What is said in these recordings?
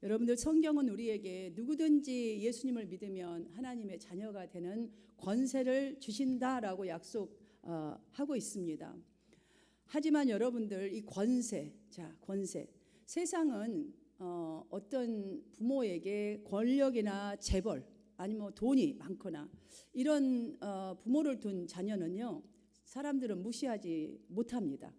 여러분들, 성경은 우리에게 누구든지 예수님을 믿으면 하나님의 자녀가 되는 권세를 주신다라고 약속하고 있습니다. 하지만 여러분들, 이 권세, 세상은 어떤 부모에게 권력이나 재벌 아니면 돈이 많거나 이런 부모를 둔 자녀는요, 사람들은 무시하지 못합니다.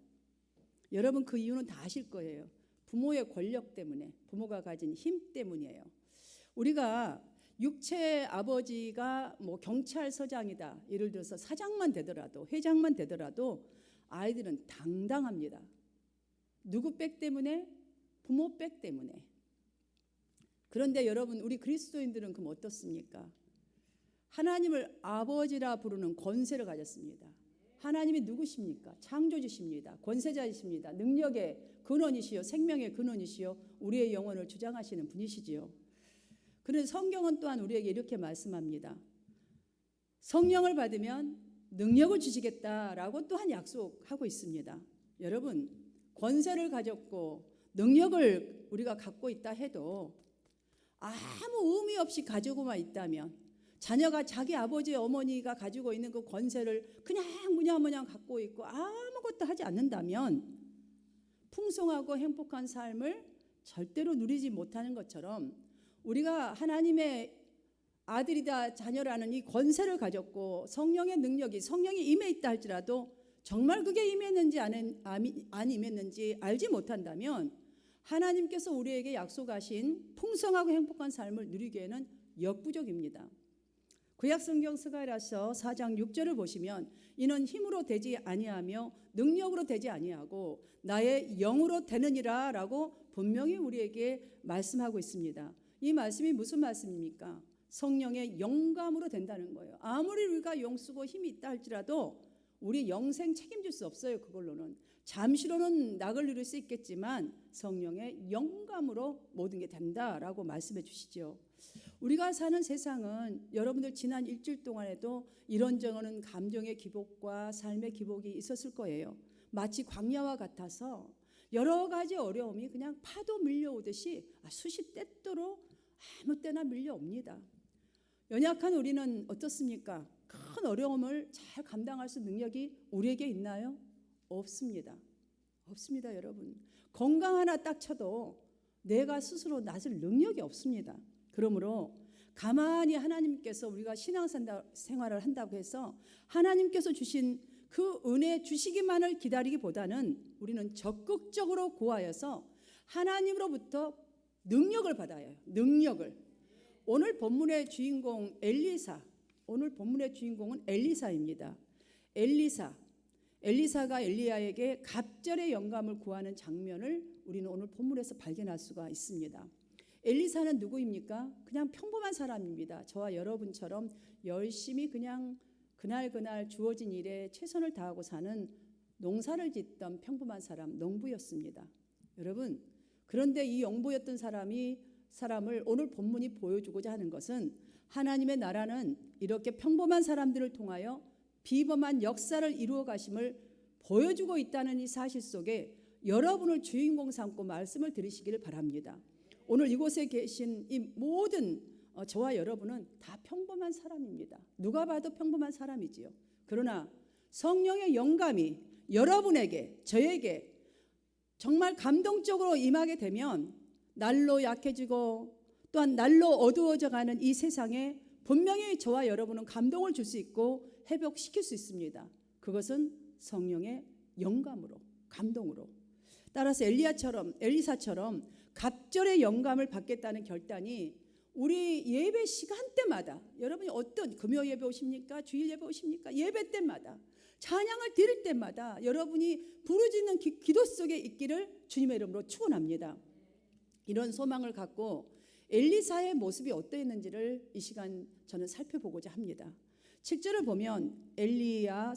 여러분, 그 이유는 다 아실 거예요. 부모의 권력 때문에, 부모가 가진 힘 때문이에요. 우리가 육체 아버지가 뭐 경찰서장이다, 예를 들어서 사장만 되더라도, 회장만 되더라도 아이들은 당당합니다. 누구 백 때문에? 부모 백 때문에. 그런데 여러분, 우리 그리스도인들은 그럼 어떻습니까? 하나님을 아버지라 부르는 권세를 가졌습니다. 하나님이 누구십니까? 창조주십니다. 권세자이십니다. 능력의 근원이시요, 생명의 근원이시요, 우리의 영혼을 주장하시는 분이시지요. 그런데 성경은 또한 우리에게 이렇게 말씀합니다. 성령을 받으면 능력을 주시겠다라고 또한 약속하고 있습니다. 여러분, 권세를 가졌고 능력을 우리가 갖고 있다 해도 아무 의미 없이 가지고만 있다면, 자녀가 자기 아버지 어머니가 가지고 있는 그 권세를 그냥 무냐무냐 갖고 있고 아무것도 하지 않는다면 풍성하고 행복한 삶을 절대로 누리지 못하는 것처럼, 우리가 하나님의 아들이다, 자녀라는 이 권세를 가졌고 성령의 능력이, 성령이 임해 있다 할지라도 정말 그게 임했는지 안 임했는지 알지 못한다면 하나님께서 우리에게 약속하신 풍성하고 행복한 삶을 누리기에는 역부족입니다. 구약성경 스가랴서 4장 6절을 보시면, 이는 힘으로 되지 아니하며 능력으로 되지 아니하고 나의 영으로 되느니라 라고 분명히 우리에게 말씀하고 있습니다. 이 말씀이 무슨 말씀입니까? 성령의 영감으로 된다는 거예요. 아무리 우리가 영쓰고 힘이 있다 할지라도 우리 영생 책임질 수 없어요. 그걸로는 잠시로는 낙을 누릴 수 있겠지만 성령의 영감으로 모든 게 된다라고 말씀해 주시죠. 우리가 사는 세상은 여러분들 지난 일주일 동안에도 이런저런 감정의 기복과 삶의 기복이 있었을 거예요. 마치 광야와 같아서 여러 가지 어려움이 그냥 파도 밀려오듯이 수시 때때로 아무 때나 밀려옵니다. 연약한 우리는 어떻습니까? 큰 어려움을 잘 감당할 수 있는 능력이 우리에게 있나요? 없습니다. 없습니다, 여러분. 건강 하나 딱 쳐도 내가 스스로 나설 능력이 없습니다. 그러므로 가만히 하나님께서, 우리가 신앙생활을 한다고 해서 하나님께서 주신 그 은혜 주시기만을 기다리기보다는 우리는 적극적으로 구하여서 하나님으로부터 능력을 받아야 해요. 능력을. 오늘 본문의 주인공 엘리사, 오늘 본문의 주인공은 엘리사입니다. 엘리사가 엘리야에게 갑절의 영감을 구하는 장면을 우리는 오늘 본문에서 발견할 수가 있습니다. 엘리사는 누구입니까? 그냥 평범한 사람입니다. 저와 여러분처럼 열심히 그냥 그날 주어진 일에 최선을 다하고 사는, 농사를 짓던 평범한 사람, 농부였습니다. 여러분, 그런데 이 농부였던 사람을 오늘 본문이 보여주고자 하는 것은, 하나님의 나라는 이렇게 평범한 사람들을 통하여 비범한 역사를 이루어 가심을 보여주고 있다는 이 사실 속에 여러분을 주인공 삼고 말씀을 들으시기를 바랍니다. 오늘 이곳에 계신 이 모든 저와 여러분은 다 평범한 사람입니다. 누가 봐도 평범한 사람이지요. 그러나 성령의 영감이 여러분에게, 저에게 정말 감동적으로 임하게 되면 날로 약해지고 또한 날로 어두워져가는 이 세상에 분명히 저와 여러분은 감동을 줄 수 있고 회복시킬 수 있습니다. 그것은 성령의 영감으로, 감동으로. 따라서 엘리사처럼 갑절의 영감을 받겠다는 결단이 우리 예배 시간대마다, 여러분이 어떤 금요 예배 오십니까? 주일 예배 오십니까? 예배 때마다, 찬양을 드릴 때마다 여러분이 부르짖는 기도 속에 있기를 주님의 이름으로 축원합니다. 이런 소망을 갖고 엘리사의 모습이 어떠했는지를 이 시간 저는 살펴보고자 합니다. 7절을 보면 엘리야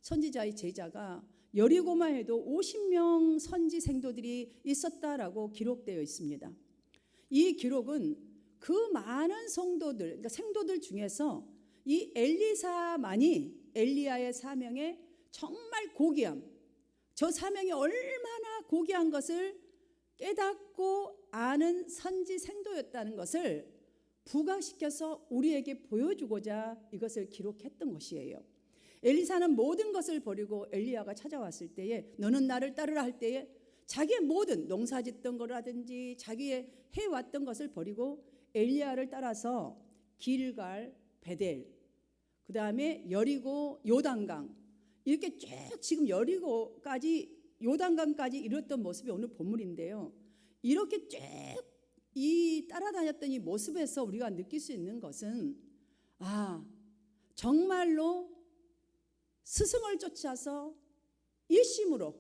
선지자의 제자가 여리고마에도 50명 선지 생도들이 있었다라고 기록되어 있습니다. 이 기록은 그 많은 성도들, 그러니까 생도들 중에서 이 엘리사만이 엘리야의 사명에 정말 고귀함, 저 사명이 얼마나 고귀한 것을 깨닫고 아는 선지 생도였다는 것을 부각시켜서 우리에게 보여주고자 이것을 기록했던 것이에요. 엘리사는 모든 것을 버리고 엘리야가 찾아왔을 때에 너는 나를 따르라 할 때에 자기의 모든 농사짓던 거라든지 자기의 해왔던 것을 버리고 엘리야를 따라서 길갈, 베델, 그 다음에 여리고, 요단강 이렇게 쭉 지금 여리고까지 요단강까지 이뤘던 모습이 오늘 본문인데요. 이렇게 쭉 이 따라다녔던 이 모습에서 우리가 느낄 수 있는 것은 정말로 스승을 쫓아서 일심으로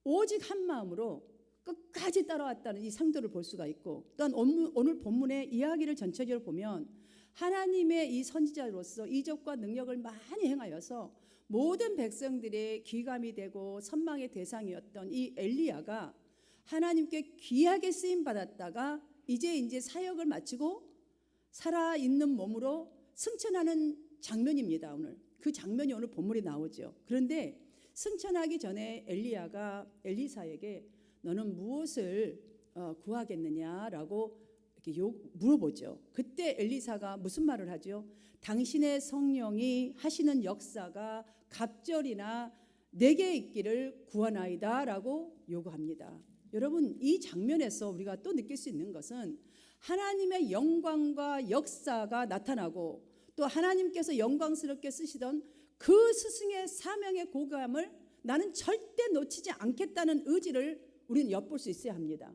오직 한 마음으로 끝까지 따라왔다는 이 상도를 볼 수가 있고, 또한 오늘 본문의 이야기를 전체적으로 보면 하나님의 이 선지자로서 이적과 능력을 많이 행하여서 모든 백성들의 귀감이 되고 선망의 대상이었던 이 엘리야가 하나님께 귀하게 쓰임 받았다가 이제 사역을 마치고 살아있는 몸으로 승천하는 장면입니다. 오늘 그 장면이 오늘 본문에 나오죠. 그런데 승천하기 전에 엘리야가 엘리사에게 너는 무엇을 구하겠느냐라고 이렇게 물어보죠. 그때 엘리사가 무슨 말을 하죠? 당신의 성령이 하시는 역사가 갑절이나 내게 있기를 구하나이다 라고 요구합니다. 여러분, 이 장면에서 우리가 또 느낄 수 있는 것은 하나님의 영광과 역사가 나타나고 또 하나님께서 영광스럽게 쓰시던 그 스승의 사명의 고감을 나는 절대 놓치지 않겠다는 의지를 우리는 엿볼 수 있어야 합니다.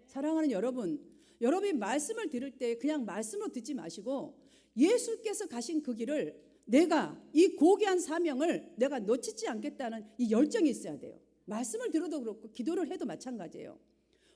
사랑하는 여러분, 여러분이 말씀을 들을 때 그냥 말씀으로 듣지 마시고 예수께서 가신 그 길을 내가 이 고귀한 사명을 내가 놓치지 않겠다는 이 열정이 있어야 돼요. 말씀을 들어도 그렇고 기도를 해도 마찬가지예요.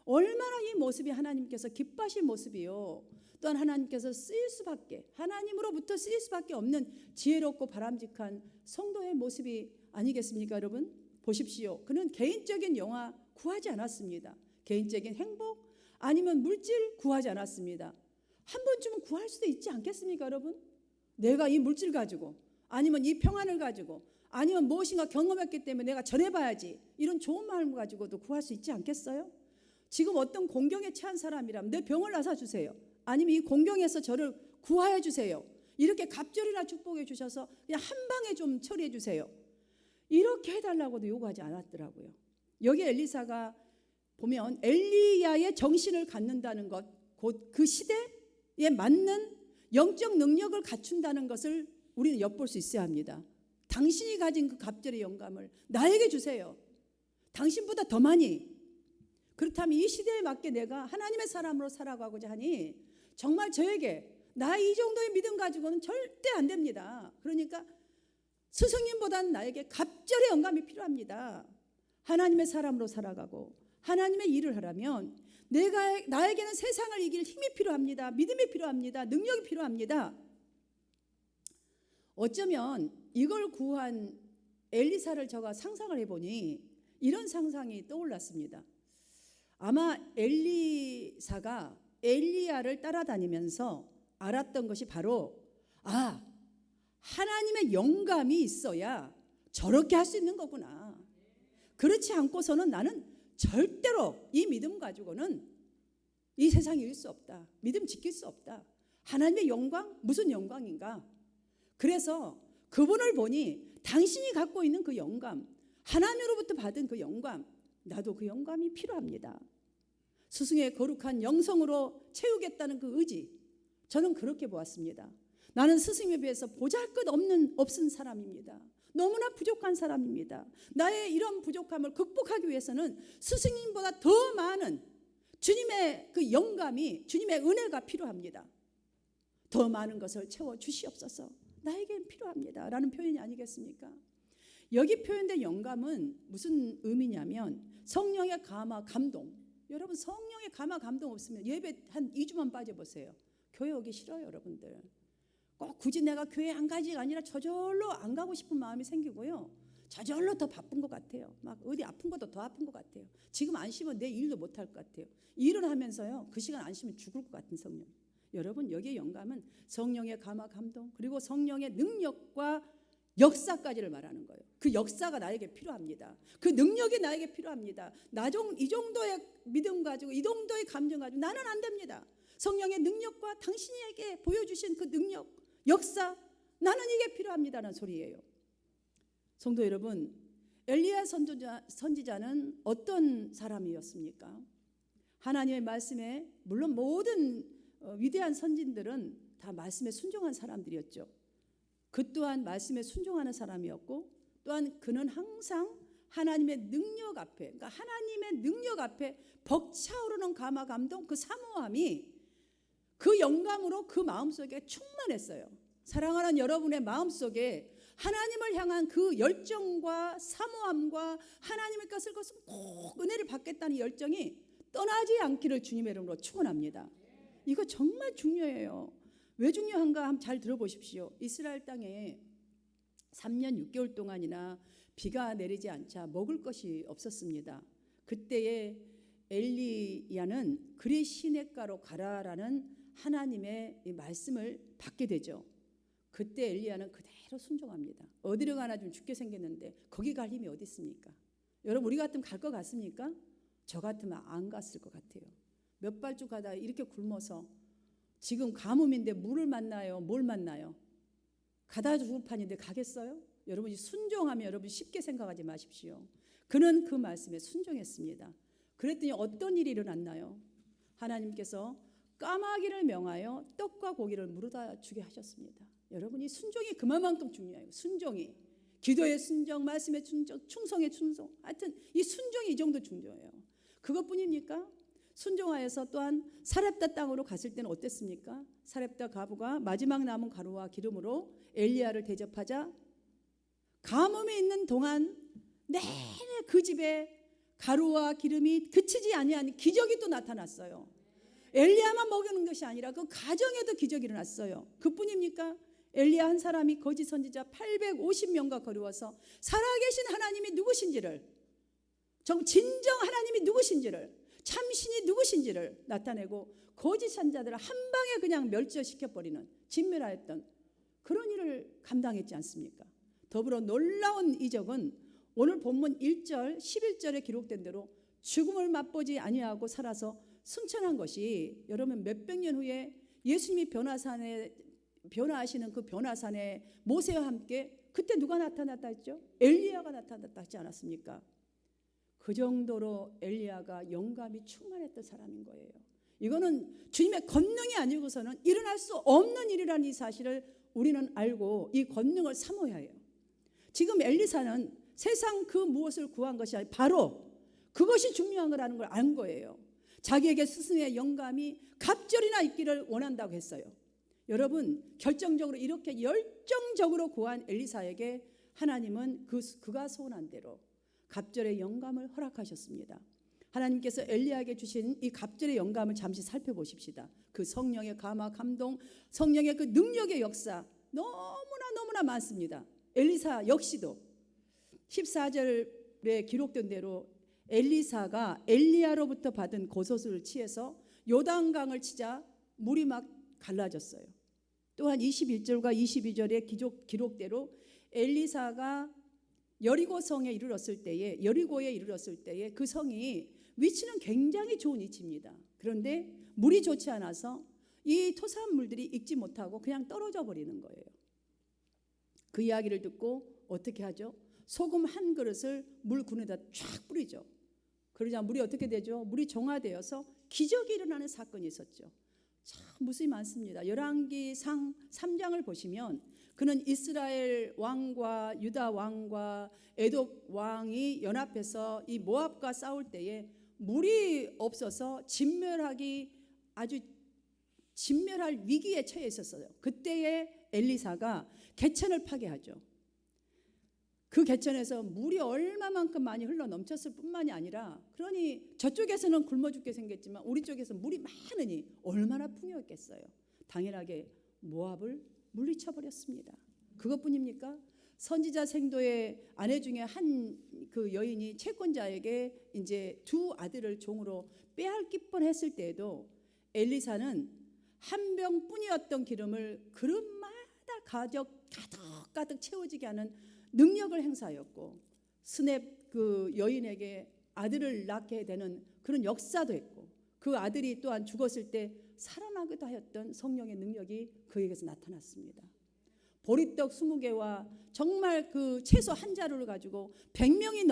얼마나 이 모습이 하나님께서 기뻐하실 모습이요, 또한 하나님께서 쓰일 수밖에, 하나님으로부터 쓰일 수밖에 없는 지혜롭고 바람직한 성도의 모습이 아니겠습니까? 여러분 보십시오. 그는 개인적인 영화 구하지 않았습니다. 개인적인 행복 아니면 물질 구하지 않았습니다. 한 번쯤은 구할 수도 있지 않겠습니까? 여러분, 내가 이 물질 가지고 아니면 이 평안을 가지고 아니면 무엇인가 경험했기 때문에 내가 전해봐야지, 이런 좋은 마음을 가지고도 구할 수 있지 않겠어요? 지금 어떤 공경에 처한 사람이라면 내 병을 나사주세요, 아니면 이 공경에서 저를 구하여 주세요, 이렇게 갑절이나 축복해 주셔서 그냥 한 방에 좀 처리해 주세요, 이렇게 해달라고도 요구하지 않았더라고요. 여기 엘리사가 보면 엘리야의 정신을 갖는다는 것, 곧 그 시대에 맞는 영적 능력을 갖춘다는 것을 우리는 엿볼 수 있어야 합니다. 당신이 가진 그 갑절의 영감을 나에게 주세요. 당신보다 더 많이. 그렇다면 이 시대에 맞게 내가 하나님의 사람으로 살아가고자 하니 정말 저에게 나 이 정도의 믿음 가지고는 절대 안 됩니다. 그러니까 스승님보다는 나에게 갑절의 영감이 필요합니다. 하나님의 사람으로 살아가고 하나님의 일을 하려면 나에게는 세상을 이길 힘이 필요합니다. 믿음이 필요합니다. 능력이 필요합니다. 어쩌면 이걸 구한 엘리사를 제가 상상을 해보니 이런 상상이 떠올랐습니다. 아마 엘리사가 엘리야를 따라다니면서 알았던 것이 바로 하나님의 영감이 있어야 저렇게 할 수 있는 거구나. 그렇지 않고서는 나는 절대로 이 믿음 가지고는 이 세상에 이길 수 없다. 믿음 지킬 수 없다. 하나님의 영광? 무슨 영광인가? 그래서 그분을 보니 당신이 갖고 있는 그 영감, 하나님으로부터 받은 그 영감, 나도 그 영감이 필요합니다. 스승의 거룩한 영성으로 채우겠다는 그 의지, 저는 그렇게 보았습니다. 나는 스승에 비해서 보잘것없는 사람입니다. 너무나 부족한 사람입니다. 나의 이런 부족함을 극복하기 위해서는 스승님보다 더 많은 주님의 그 영감이, 주님의 은혜가 필요합니다. 더 많은 것을 채워 주시옵소서. 나에겐 필요합니다 라는 표현이 아니겠습니까? 여기 표현된 영감은 무슨 의미냐면 성령의 감화, 감동. 여러분, 성령의 감화, 감동 없으면 예배 한 2주만 빠져보세요. 교회 오기 싫어요. 여러분들 꼭 굳이 내가 교회 안 가지가 아니라 저절로 안 가고 싶은 마음이 생기고요, 저절로 더 바쁜 것 같아요. 막 어디 아픈 것도 더 아픈 것 같아요. 지금 안 쉬면 내 일도 못할 것 같아요. 일을 하면서요, 그 시간 안 쉬면 죽을 것 같은 성령. 여러분, 여기에 영감은 성령의 감화, 감동, 그리고 성령의 능력과 역사까지를 말하는 거예요. 그 역사가 나에게 필요합니다. 그 능력이 나에게 필요합니다. 이 정도의 믿음 가지고 이 정도의 감정 가지고 나는 안 됩니다. 성령의 능력과 당신에게 보여주신 그 능력, 역사, 나는 이게 필요합니다라는 소리예요. 성도 여러분, 엘리야 선지자는 어떤 사람이었습니까? 하나님의 말씀에, 물론 모든 위대한 선진들은 다 말씀에 순종한 사람들이었죠. 그 또한 말씀에 순종하는 사람이었고, 또한 그는 항상 하나님의 능력 앞에, 그러니까 하나님의 능력 앞에 벅차오르는 감화 감동, 그 사모함이 그 영감으로 그 마음속에 충만했어요. 사랑하는 여러분의 마음속에 하나님을 향한 그 열정과 사모함과 하나님의 것을 꼭 은혜를 받겠다는 열정이 떠나지 않기를 주님의 이름으로 축원합니다. 이거 정말 중요해요. 왜 중요한가 한번 잘 들어보십시오. 이스라엘 땅에 3년 6개월 동안이나 비가 내리지 않자 먹을 것이 없었습니다. 그때에 엘리야는 그리 시냇가로 가라라는 하나님의 이 말씀을 받게 되죠. 그때 엘리야는 그대로 순종합니다. 어디로 가나 좀 죽게 생겼는데 거기 갈 힘이 어디 있습니까? 여러분, 우리 같으면 갈 것 같습니까? 저 같으면 안 갔을 것 같아요. 몇 발쭉 가다 이렇게 굶어서 지금 가뭄인데 물을 만나요? 뭘 만나요? 가다 죽을 판인데 가겠어요? 여러분이 순종하면 여러분 쉽게 생각하지 마십시오. 그는 그 말씀에 순종했습니다. 그랬더니 어떤 일이 일어났나요? 하나님께서 까마귀를 명하여 떡과 고기를 물어다 주게 하셨습니다. 여러분이 순종이 그만큼 중요해요. 순종이, 기도의 순종, 말씀의 순종, 충성의 충성, 하여튼 이 순종이 이 정도 중요해요. 그것뿐입니까? 순종하여서 또한 사렙다 땅으로 갔을 때는 어땠습니까? 사렙다 과부가 마지막 남은 가루와 기름으로 엘리야를 대접하자 가뭄이 있는 동안 내내 그 집에 가루와 기름이 그치지 아니한 기적이 또 나타났어요. 엘리야만 먹이는 것이 아니라 그 가정에도 기적이 일어났어요. 그뿐입니까? 엘리야 한 사람이 거짓 선지자 850명과 거리워서 살아계신 하나님이 누구신지를, 진정 하나님이 누구신지를, 참신이 누구신지를 나타내고 거짓 선지자들을 한 방에 그냥 멸절시켜버리는, 진멸하였던 그런 일을 감당했지 않습니까? 더불어 놀라운 이적은 오늘 본문 1절 11절에 기록된 대로 죽음을 맛보지 아니하고 살아서 승천한 것이, 여러분 몇백 년 후에 예수님이 변화하시는 그 변화산에 모세와 함께 그때 누가 나타났다 했죠? 엘리야가 나타났다 하지 않았습니까? 그 정도로 엘리야가 영감이 충만했던 사람인 거예요. 이거는 주님의 권능이 아니고서는 일어날 수 없는 일이라는 이 사실을 우리는 알고 이 권능을 사모해야 해요. 지금 엘리사는 세상 그 무엇을 구한 것이 아니라 바로 그것이 중요한 거라는 걸 안 거예요. 자기에게 스승의 영감이 갑절이나 있기를 원한다고 했어요. 여러분, 결정적으로 이렇게 열정적으로 구한 엘리사에게 하나님은 그가 소원한 대로 갑절의 영감을 허락하셨습니다. 하나님께서 엘리야에게 주신 이 갑절의 영감을 잠시 살펴보십시다. 그 성령의 감화 감동, 성령의 그 능력의 역사 너무나 많습니다. 엘리사 역시도 14절에 기록된 대로 엘리사가 엘리야로부터 받은 겉옷을 취해서 요단강을 치자 물이 막 갈라졌어요. 또한 21절과 22절의 기록대로 엘리사가 여리고에 이르렀을 때에 그 성이 위치는 굉장히 좋은 위치입니다. 그런데 물이 좋지 않아서 이 토산물들이 익지 못하고 그냥 떨어져 버리는 거예요. 그 이야기를 듣고 어떻게 하죠? 소금 한 그릇을 물 군에다 쫙 뿌리죠. 그러자 물이 어떻게 되죠? 물이 정화되어서 기적이 일어나는 사건이 있었죠. 참 무수히 많습니다. 열왕기상 3장을 보시면 그는 이스라엘 왕과 유다 왕과 에돔 왕이 연합해서 이 모압과 싸울 때에 물이 없어서 아주 진멸할 위기에 처해 있었어요. 그때에 엘리사가 개천을 파괴하죠. 그 개천에서 물이 얼마만큼 많이 흘러 넘쳤을 뿐만이 아니라, 그러니 저쪽에서는 굶어 죽게 생겼지만 우리 쪽에서 물이 많으니 얼마나 풍요했겠어요. 당연하게 모압을 물리쳐 버렸습니다. 그것뿐입니까? 선지자 생도의 아내 중에 한 그 여인이 채권자에게 이제 두 아들을 종으로 빼앗길 뻔했을 때에도 엘리사는 한 병뿐이었던 기름을 그릇마다 가득 가득 채워지게 하는 능력을 행사하였고, 스냅 그 여인에게 아들을 낳게 되는 그런 역사도 했고, 그 아들이 또한 죽었을 때 살아나기도 하였던 성령의 능력이 그에게서 나타났습니다. 보리떡 20개와 정말 그 채소 한 자루를 가지고 100명이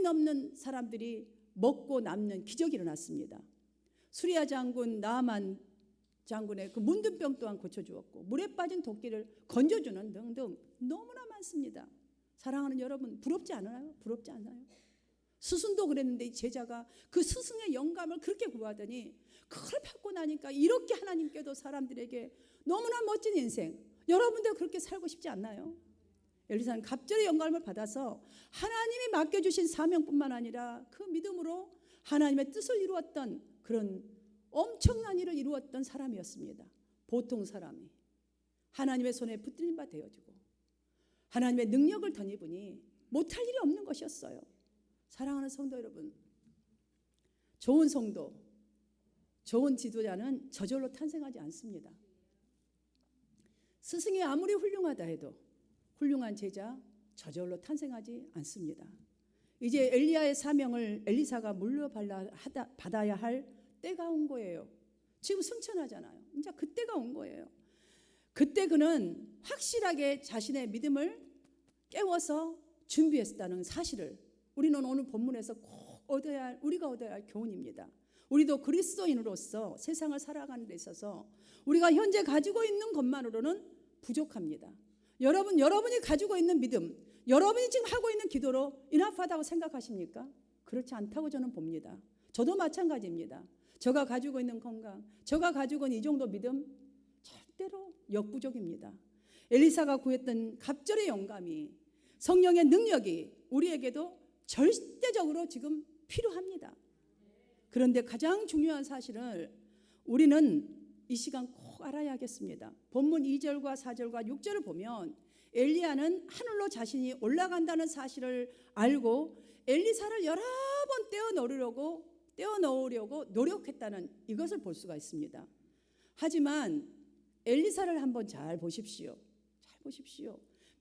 넘는 사람들이 먹고 남는 기적이 일어났습니다. 수리아 장군 나아만 장군의 그 문둥병 또한 고쳐주었고, 물에 빠진 도끼를 건져주는 등등 너무나 많습니다. 사랑하는 여러분, 부럽지 않아요? 부럽지 않아요? 스승도 그랬는데 이 제자가 그 스승의 영감을 그렇게 구하더니 그걸 받고 나니까 이렇게 하나님께도 사람들에게 너무나 멋진 인생, 여러분도 그렇게 살고 싶지 않나요? 엘리사는 갑절의 영감을 받아서 하나님이 맡겨주신 사명뿐만 아니라 그 믿음으로 하나님의 뜻을 이루었던 그런 엄청난 일을 이루었던 사람이었습니다. 보통 사람이 하나님의 손에 붙들린 바 되어지고 하나님의 능력을 덧입으니 못할 일이 없는 것이었어요. 사랑하는 성도 여러분, 좋은 성도, 좋은 지도자는 저절로 탄생하지 않습니다. 스승이 아무리 훌륭하다 해도 훌륭한 제자 저절로 탄생하지 않습니다. 이제 엘리야의 사명을 엘리사가 물려받아야 할 때가 온 거예요. 지금 승천하잖아요. 이제 그때가 온 거예요. 그때 그는 확실하게 자신의 믿음을 깨워서 준비했다는 사실을 우리는 오늘 본문에서 꼭 우리가 얻어야 할 교훈입니다. 우리도 그리스도인으로서 세상을 살아가는 데 있어서 우리가 현재 가지고 있는 것만으로는 부족합니다. 여러분이 가지고 있는 믿음, 여러분이 지금 하고 있는 기도로 인합하다고 생각하십니까? 그렇지 않다고 저는 봅니다. 저도 마찬가지입니다. 제가 가지고 있는 건강, 제가 가지고 있는 이 정도 믿음 절대로 역부족입니다. 엘리사가 구했던 갑절의 영감이, 성령의 능력이 우리에게도 절대적으로 지금 필요합니다. 그런데 가장 중요한 사실을 우리는 이 시간 꼭 알아야겠습니다. 본문 2절과 4절과 6절을 보면 엘리야는 하늘로 자신이 올라간다는 사실을 알고 엘리사를 여러 번 떼어넣으려고 노력했다는 이것을 볼 수가 있습니다. 하지만 엘리사를 한번 잘 보십시오.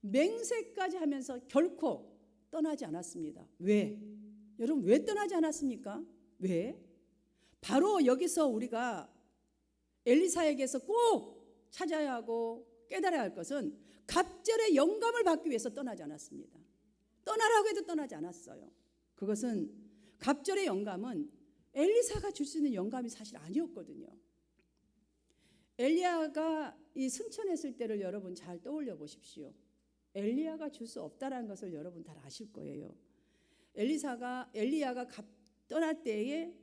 맹세까지 하면서 결코 떠나지 않았습니다. 왜? 여러분, 왜 떠나지 않았습니까? 왜? 바로 여기서 우리가 엘리사에게서 꼭 찾아야 하고 깨달아야 할 것은 갑절의 영감을 받기 위해서 떠나지 않았습니다. 떠나라고 해도 떠나지 않았어요. 그것은 갑절의 영감은 엘리사가 줄 수 있는 영감이 사실 아니었거든요. 엘리야가 이 승천했을 때를 여러분 잘 떠올려 보십시오. 엘리야가 줄 수 없다라는 것을 여러분 다 아실 거예요. 엘리야가 떠날 때에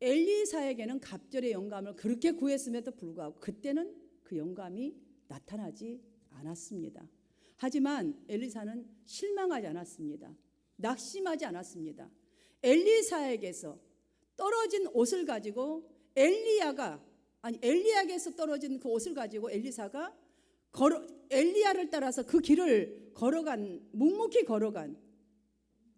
엘리사에게는 갑절의 영감을 그렇게 구했음에도 불구하고 그때는 그 영감이 나타나지 않았습니다. 하지만 엘리사는 실망하지 않았습니다. 낙심하지 않았습니다. 엘리사에게서 떨어진 옷을 가지고 엘리야에게서 떨어진 그 옷을 가지고 엘리사가 엘리야를 따라서 그 길을 묵묵히 걸어간,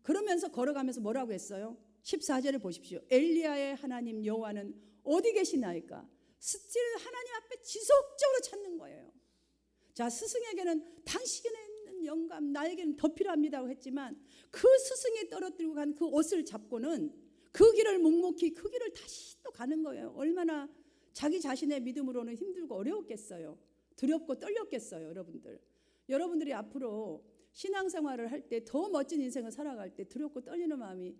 그러면서 걸어가면서 뭐라고 했어요? 14절을 보십시오. 엘리야의 하나님 여호와는 어디 계시나이까? 스틸 하나님 앞에 지속적으로 찾는 거예요. 자, 스승에게는 당신에게 있는 영감, 나에게는 더 필요합니다고 했지만 그 스승이 떨어뜨리고 간 그 옷을 잡고는 그 길을 묵묵히 그 길을 다시 또 가는 거예요. 얼마나 자기 자신의 믿음으로는 힘들고 어려웠겠어요. 두렵고 떨렸겠어요. 여러분들이 앞으로 신앙생활을 할 때 더 멋진 인생을 살아갈 때 두렵고 떨리는 마음이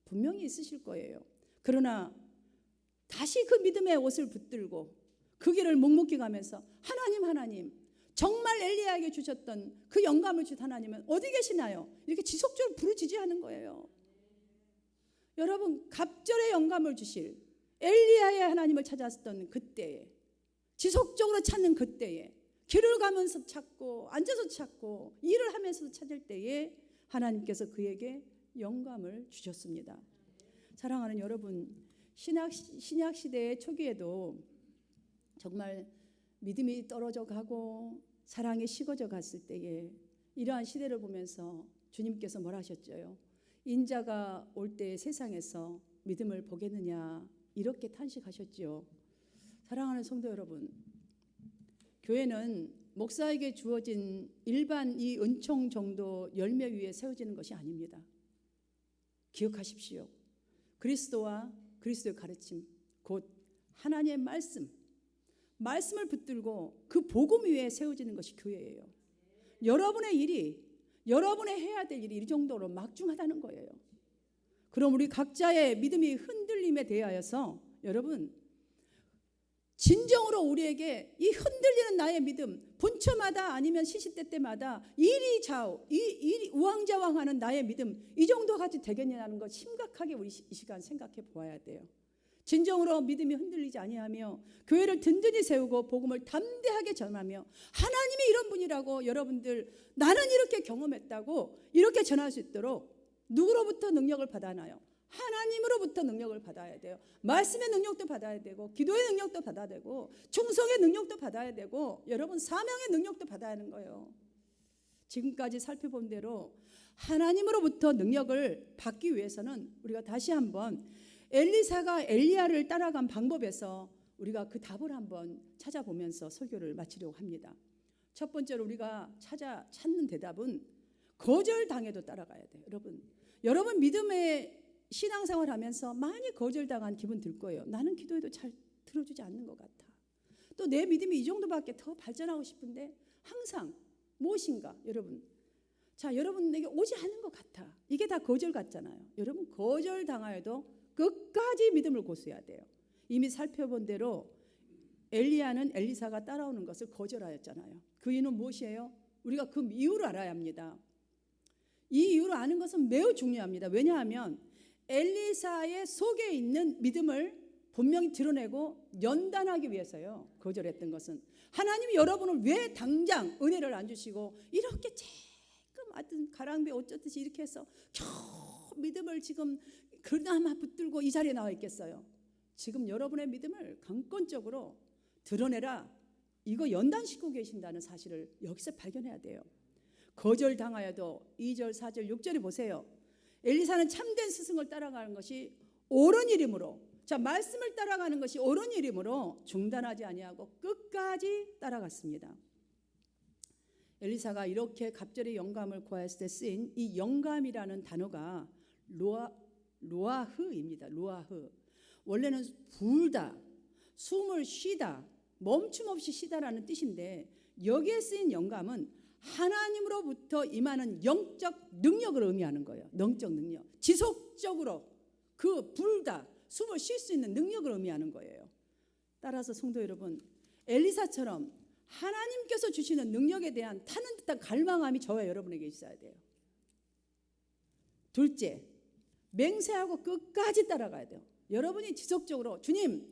분명히 있으실 거예요. 그러나 다시 그 믿음의 옷을 붙들고 그 길을 묵묵히 가면서 하나님, 정말 엘리야에게 주셨던 그 영감을 주신 하나님은 어디 계시나요? 이렇게 지속적으로 부르짖으하는 거예요. 여러분, 갑절의 영감을 주실 엘리야의 하나님을 찾았던 그때에, 지속적으로 찾는 그때에, 길을 가면서 찾고 앉아서 찾고 일을 하면서 찾을 때에 하나님께서 그에게 영감을 주셨습니다. 사랑하는 여러분, 신약 시대의 초기에도 정말 믿음이 떨어져 가고 사랑이 식어져 갔을 때에 이러한 시대를 보면서 주님께서 뭐라 하셨죠? 인자가 올 때 세상에서 믿음을 보겠느냐, 이렇게 탄식하셨지요. 사랑하는 성도 여러분, 교회는 목사에게 주어진 일반 이 은총 정도 열매 위에 세워지는 것이 아닙니다. 기억하십시오. 그리스도와 그리스도의 가르침, 곧 하나님의 말씀을 붙들고 그 복음 위에 세워지는 것이 교회예요. 여러분의 일이, 여러분의 해야 될 일이 이 정도로 막중하다는 거예요. 그럼 우리 각자의 믿음이 흔들림에 대하여서 여러분, 진정으로 우리에게 이 흔들리는 나의 믿음, 본처마다 아니면 시시때때마다 이리 좌우, 이리 우왕좌왕하는 나의 믿음, 이 정도까지 되겠냐는 것 심각하게 우리 이 시간 생각해 보아야 돼요. 진정으로 믿음이 흔들리지 아니하며 교회를 든든히 세우고 복음을 담대하게 전하며 하나님이 이런 분이라고 여러분들 나는 이렇게 경험했다고 이렇게 전할 수 있도록 누구로부터 능력을 받아나요? 하나님으로부터 능력을 받아야 돼요. 말씀의 능력도 받아야 되고 기도의 능력도 받아야 되고 충성의 능력도 받아야 되고 여러분 사명의 능력도 받아야 하는 거예요. 지금까지 살펴본 대로 하나님으로부터 능력을 받기 위해서는 우리가 다시 한번 엘리사가 엘리야를 따라간 방법에서 우리가 그 답을 한번 찾아보면서 설교를 마치려고 합니다. 첫 번째로 우리가 찾는 대답은 거절당해도 따라가야 돼요. 여러분 믿음의 신앙생활 하면서 많이 거절당한 기분 들 거예요. 나는 기도해도 잘 들어주지 않는 것 같아. 또 내 믿음이 이 정도밖에 더 발전하고 싶은데 항상 무엇인가 여러분에게 오지 않는 것 같아. 이게 다 거절 같잖아요. 여러분 거절당하여도 끝까지 믿음을 고수해야 돼요. 이미 살펴본 대로 엘리야는 엘리사가 따라오는 것을 거절하였잖아요. 그 이유는 무엇이에요? 우리가 그 이유를 알아야 합니다. 이 이유를 아는 것은 매우 중요합니다. 왜냐하면 엘리사의 속에 있는 믿음을 분명히 드러내고 연단하기 위해서요. 거절했던 것은 하나님이 여러분을 왜 당장 은혜를 안 주시고 이렇게 조금 가랑비 어쩌듯이 이렇게 해서 겨우 믿음을 지금 그나마 붙들고 이 자리에 나와 있겠어요. 지금 여러분의 믿음을 강권적으로 드러내라. 이거 연단시키고 계신다는 사실을 여기서 발견해야 돼요. 거절당하여도 2절, 4절, 6절에 보세요. 엘리사는 참된 스승을 따라가는 것이 옳은 일이므로 말씀을 따라가는 것이 옳은 일이므로 중단하지 아니하고 끝까지 따라갔습니다. 엘리사가 이렇게 갑절의 영감을 구하였을 때 쓰인 이 영감이라는 단어가 로아흐입니다. 로아흐. 원래는 불다, 숨을 쉬다, 멈춤 없이 쉬다라는 뜻인데 여기에 쓰인 영감은 하나님으로부터 임하는 영적 능력을 의미하는 거예요. 영적 능력. 지속적으로 그 불다, 숨을 쉴 수 있는 능력을 의미하는 거예요. 따라서 성도 여러분, 엘리사처럼 하나님께서 주시는 능력에 대한 타는 듯한 갈망함이 저와 여러분에게 있어야 돼요. 둘째, 맹세하고 끝까지 따라가야 돼요. 여러분이 지속적으로 주님,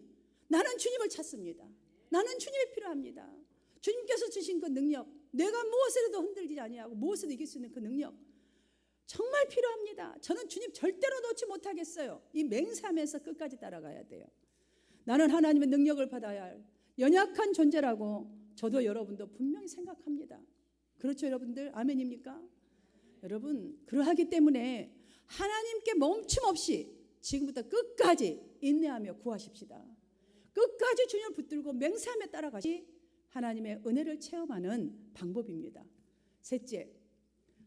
나는 주님을 찾습니다. 나는 주님이 필요합니다. 주님께서 주신 그 능력, 내가 무엇에도 흔들리지 아니하고 무엇에도 이길 수 있는 그 능력 정말 필요합니다. 저는 주님 절대로 놓지 못하겠어요. 이 맹세하면서 끝까지 따라가야 돼요. 나는 하나님의 능력을 받아야 할 연약한 존재라고 저도 여러분도 분명히 생각합니다. 그렇죠 여러분들? 아멘입니까? 여러분 그러하기 때문에 하나님께 멈춤 없이 지금부터 끝까지 인내하며 구하십시다. 끝까지 주님을 붙들고 맹세하며 따라가시 하나님의 은혜를 체험하는 방법입니다. 셋째,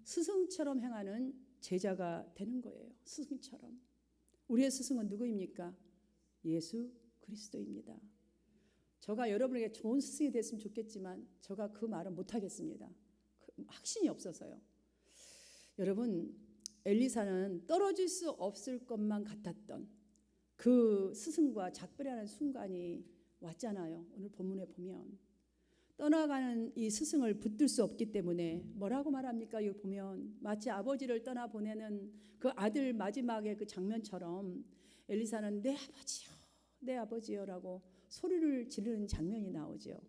스승처럼 행하는 제자가 되는 거예요. 스승처럼. 우리의 스승은 누구입니까? 예수 그리스도입니다. 저가 여러분에게 좋은 스승이 됐으면 좋겠지만 저가 그 말은 못하겠습니다. 확신이 없어서요. 여러분 엘리사는 떨어질 수 없을 것만 같았던 그 스승과 작별하는 순간이 왔잖아요. 오늘 본문에 보면 떠나가는 이 스승을 붙들 수 없기 때문에 뭐라고 말합니까? 여기 보면 마치 아버지를 떠나보내는 그 아들 마지막의 그 장면처럼 엘리사는 내 아버지요, 내 아버지요라고 소리를 지르는 장면이 나오죠.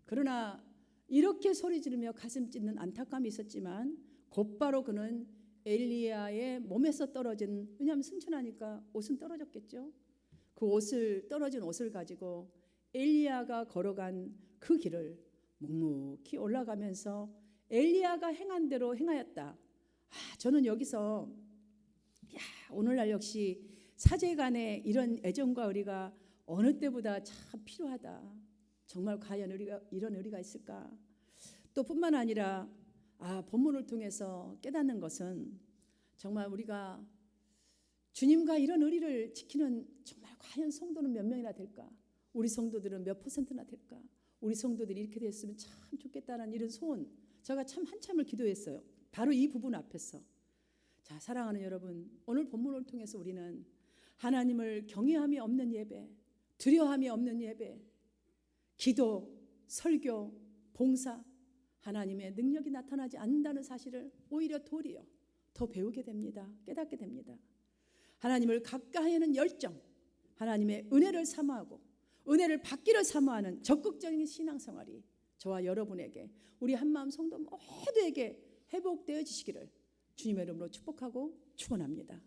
그러나 이렇게 소리 지르며 가슴 찢는 안타까움이 있었지만 곧바로 그는 엘리야의 몸에서 떨어진, 왜냐하면 승천하니까 옷은 떨어졌겠죠. 그 떨어진 옷을 가지고 엘리야가 걸어간 그 길을 묵묵히 올라가면서 엘리야가 행한 대로 행하였다. 저는 여기서 오늘날 역시 사제간의 이런 애정과 의리가 어느 때보다 참 필요하다. 정말 과연 이런 의리가 있을까? 또 뿐만 아니라 본문을 통해서 깨닫는 것은 정말 우리가 주님과 이런 의리를 지키는 정말 과연 성도는 몇 명이나 될까? 우리 성도들은 몇 %나 될까? 우리 성도들이 이렇게 됐으면 참 좋겠다는 이런 소원, 제가 참 한참을 기도했어요. 바로 이 부분 앞에서. 자, 사랑하는 여러분, 오늘 본문을 통해서 우리는 하나님을 경외함이 없는 예배, 두려움이 없는 예배, 기도, 설교, 봉사, 하나님의 능력이 나타나지 않는다는 사실을 오히려 도리어 더 배우게 됩니다. 깨닫게 됩니다. 하나님을 가까이 하는 열정, 하나님의 은혜를 사모하고 은혜를 받기를 사모하는 적극적인 신앙생활이 저와 여러분에게, 우리 한마음 성도 모두에게 회복되어지시기를 주님의 이름으로 축복하고 축원합니다.